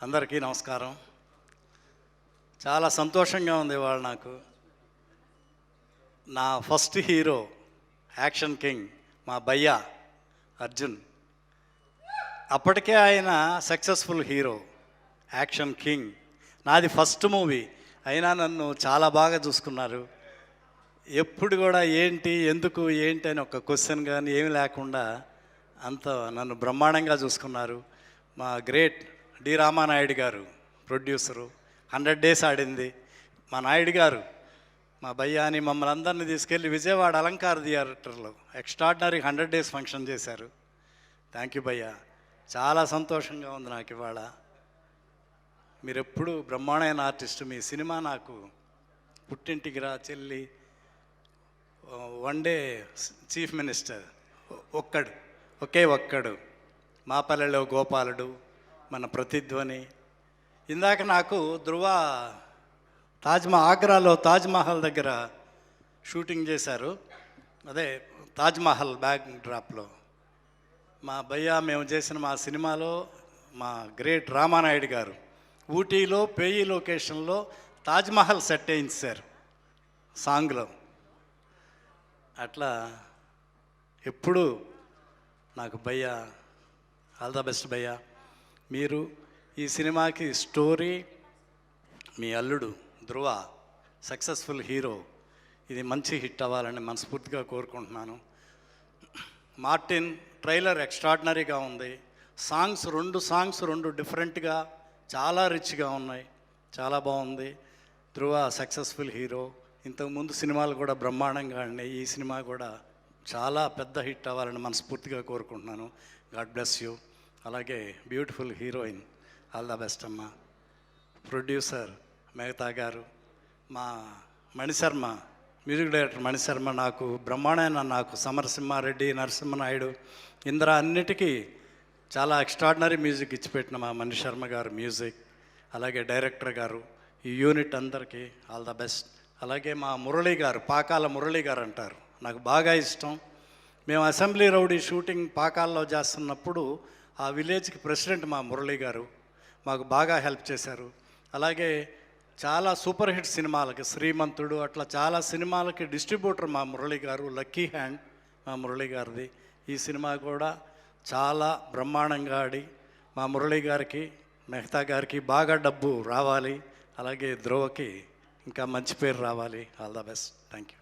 అందరికీ నమస్కారం. చాలా సంతోషంగా ఉంది ఇవాళ నాకు. నా ఫస్ట్ హీరో యాక్షన్ కింగ్ మా భయ్యా అర్జున్. అప్పటికే ఆయన సక్సెస్ఫుల్ హీరో, యాక్షన్ కింగ్. నాది ఫస్ట్ మూవీ అయినా నన్ను చాలా బాగా చూసుకున్నారు. ఎప్పుడు కూడా ఏంటి ఎందుకు ఏంటి అని ఒక క్వశ్చన్ కానీ ఏమి లేకుండా అంత నన్ను బ్రహ్మాండంగా చూసుకున్నారు. మా గ్రేట్ డి రామానాయుడు గారు ప్రొడ్యూసరు, 100 days ఆడింది. మా నాయుడు గారు మా భయ్యాని మమ్మల్ని అందరినీ తీసుకెళ్ళి విజయవాడ అలంకార థియేటర్లో ఎక్స్ట్రాడినరీ 100 days ఫంక్షన్ చేశారు. థ్యాంక్ యూ భయ్యా. చాలా సంతోషంగా ఉంది నాకు ఇవాళ. మీరు ఎప్పుడు బ్రహ్మాండమైన ఆర్టిస్టు. మీ సినిమా నాకు పుట్టింటికి రా చెల్లి, వన్ డే చీఫ్ మినిస్టర్, ఒకే ఒక్కడు, మా పల్లెలో గోపాలుడు, మన ప్రతిధ్వని. ఇందాక నాకు ధృవ ఆగ్రాలో తాజ్మహల్ దగ్గర షూటింగ్ చేశారు. అదే తాజ్మహల్ బ్యాక్ డ్రాప్లో మా భయ్యా మేము చేసిన మా సినిమాలో మా గ్రేట్ రామానాయుడు గారు ఊటీలో పేయి లొకేషన్లో తాజ్మహల్ సెట్ వేయించారు సాంగ్లో. అట్లా ఎప్పుడు నాకు భయ్యా ఆల్ ద బెస్ట్ భయ్యా. మీరు ఈ సినిమాకి స్టోరీ, మీ అల్లుడు ధృవ సక్సెస్ఫుల్ హీరో, ఇది మంచి హిట్ అవ్వాలని మనస్ఫూర్తిగా కోరుకుంటున్నాను. మార్టిన్ ట్రైలర్ ఎక్స్ట్రాడినరీగా ఉంది. రెండు సాంగ్స్ డిఫరెంట్గా చాలా రిచ్గా ఉన్నాయి. చాలా బాగుంది. ధృవ సక్సెస్ఫుల్ హీరో. ఇంతకుముందు సినిమాలు కూడా బ్రహ్మాండంగా ఉన్నాయి. ఈ సినిమా కూడా చాలా పెద్ద హిట్ అవ్వాలని మనస్ఫూర్తిగా కోరుకుంటున్నాను. God bless you. అలాగే beautiful heroine, all the best అమ్మ. ప్రొడ్యూసర్ మెహతా గారు, మా మణిశర్మ మ్యూజిక్ డైరెక్టర్ మణిశర్మ నాకు బ్రహ్మాండమైన, నాకు సమరసింహారెడ్డి, నరసింహనాయుడు, ఇంద్ర అన్నిటికీ చాలా ఎక్స్ట్రాడినరీ మ్యూజిక్ ఇచ్చిపెట్టిన మా మణిశర్మ గారు మ్యూజిక్. అలాగే డైరెక్టర్ గారు, ఈ యూనిట్ అందరికీ ఆల్ ద బెస్ట్. అలాగే మా మురళీ గారు, పాకాల మురళీ గారు అంటారు, నాకు బాగా ఇష్టం. మేము అసెంబ్లీ రౌడీ షూటింగ్ పాకాల్లో చేస్తున్నప్పుడు ఆ విలేజ్కి ప్రెసిడెంట్ మా మురళీ గారు మాకు బాగా హెల్ప్ చేశారు. అలాగే చాలా సూపర్ హిట్ సినిమాలకి, శ్రీమంతుడు, అట్లా చాలా సినిమాలకి డిస్ట్రిబ్యూటర్ మా మురళీ గారు. లక్కీ హ్యాండ్ మా మురళీ గారిది. ఈ సినిమా కూడా చాలా బ్రహ్మాండంగా ఆడి మా మురళీ గారికి, మెహతా గారికి బాగా డబ్బు రావాలి. అలాగే ధ్రువకి ఇంకా మంచి పేరు రావాలి. All the best. Thank you.